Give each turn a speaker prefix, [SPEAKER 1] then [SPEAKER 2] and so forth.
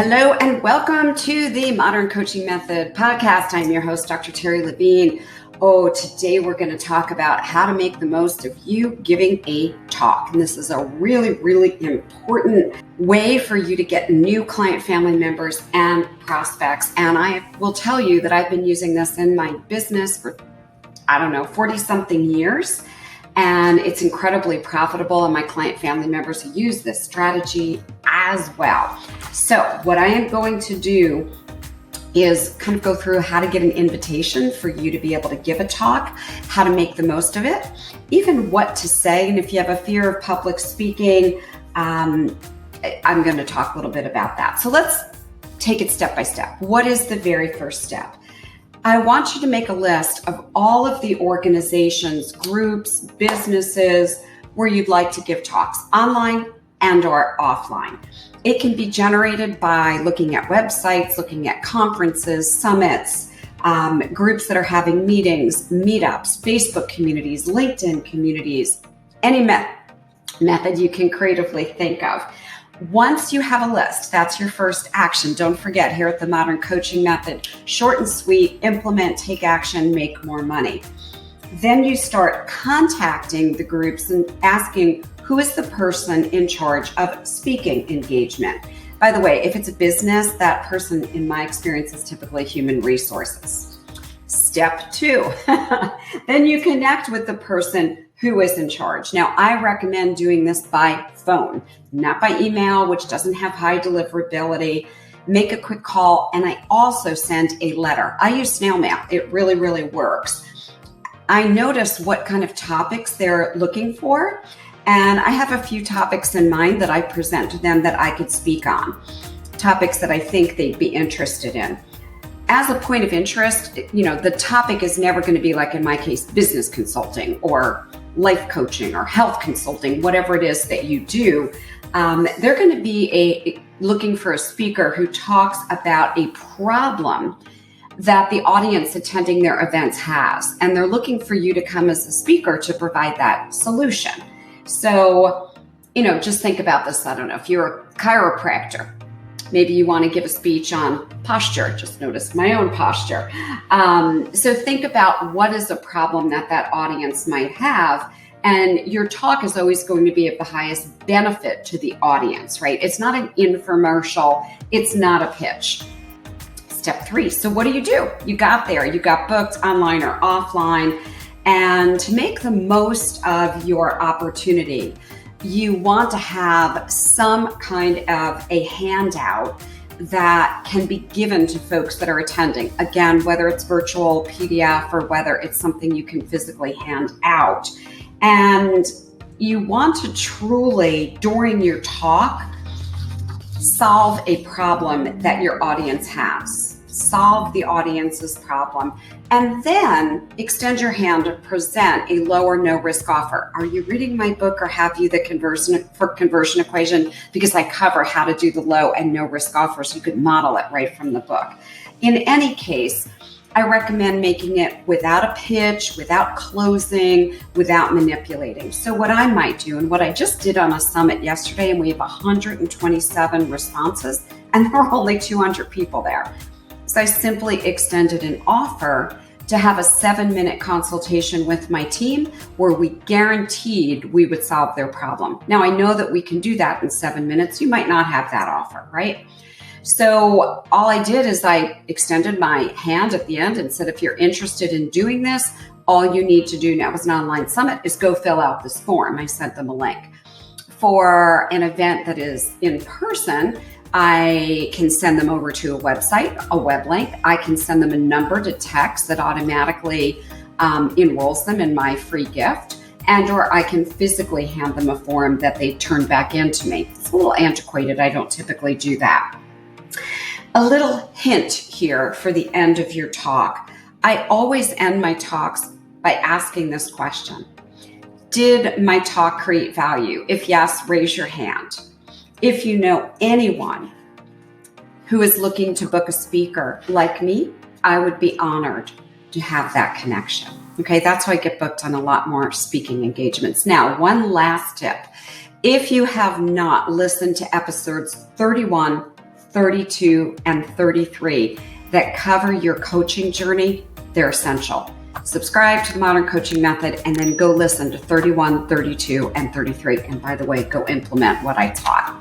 [SPEAKER 1] Hello and welcome to the Modern Coaching Method podcast. I'm your host, Dr. Terri Levine. Today we're going to talk about how to make the most of you giving a talk. And this is a really, really important way for you to get new client family members and prospects. And I will tell you that I've been using this in my business for, 40 something years. And it's incredibly profitable, and my client family members use this strategy as well. So what I am going to do is kind of go through how to get an invitation for you to be able to give a talk, how to make the most of it, even what to say. And if you have a fear of public speaking, I'm going to talk a little bit about that. So let's take it step by step. What is the very first step? I want you to make a list of all of the organizations, groups, businesses where you'd like to give talks, online and or offline. It can be generated by looking at websites, looking at conferences, summits, groups that are having meetings, meetups, Facebook communities, LinkedIn communities, any method you can creatively think of. Once you have a list, that's your first action. Don't forget, here at the Modern Coaching Method, short and sweet, implement, take action, make more money. Then you start contacting the groups and asking, who is the person in charge of speaking engagement? By the way, if it's a business, that person, in my experience, is typically human resources. Step 2, then you connect with the person who is in charge. Now, I recommend doing this by phone, not by email, which doesn't have high deliverability. Make a quick call, and I also send a letter. I use snail mail. It really, really works. I notice what kind of topics they're looking for, and I have a few topics in mind that I present to them that I could speak on, topics that I think they'd be interested in. As a point of interest, the topic is never going to be, like in my case, business consulting or life coaching or health consulting, whatever it is that you do. They're going to be looking for a speaker who talks about a problem that the audience attending their events has. And they're looking for you to come as a speaker to provide that solution. So, just think about this. I don't know, if you're a chiropractor, maybe you want to give a speech on posture. Just noticed my own posture. So think about what is a problem that audience might have. And your talk is always going to be of the highest benefit to the audience, right? It's not an infomercial. It's not a pitch. Step 3. So what do? You got there. You got booked online or offline. And to make the most of your opportunity, you want to have some kind of a handout that can be given to folks that are attending. Again, whether it's virtual, PDF, or whether it's something you can physically hand out. And you want to truly, during your talk, solve a problem that your audience has. Solve the audience's problem, and then extend your hand to present a low or no risk offer. Are you reading my book, or have you the conversion equation? Because I cover how to do the low and no risk offers. You could model it right from the book. In any case, I recommend making it without a pitch, without closing, without manipulating. So what I might do, and what I just did on a summit yesterday, and we have 127 responses, and there were only 200 people there. So I simply extended an offer to have a 7-minute consultation with my team where we guaranteed we would solve their problem. Now, I know that we can do that in 7 minutes. You might not have that offer, right? So all I did is I extended my hand at the end and said, if you're interested in doing this, all you need to do now, as an online summit, is go fill out this form. I sent them a link. For an event that is in person, I can send them over to a website, a web link. I can send them a number to text that automatically enrolls them in my free gift. Or I can physically hand them a form that they turn back into me. It's a little antiquated. I don't typically do that. A little hint here for the end of your talk. I always end my talks by asking this question. Did my talk create value? If yes, raise your hand. If you know anyone who is looking to book a speaker like me, I would be honored to have that connection. Okay, that's how I get booked on a lot more speaking engagements. Now, one last tip. If you have not listened to episodes 31, 32, and 33 that cover your coaching journey, they're essential. Subscribe to the Modern Coaching Method and then go listen to 31, 32, and 33. And by the way, go implement what I taught.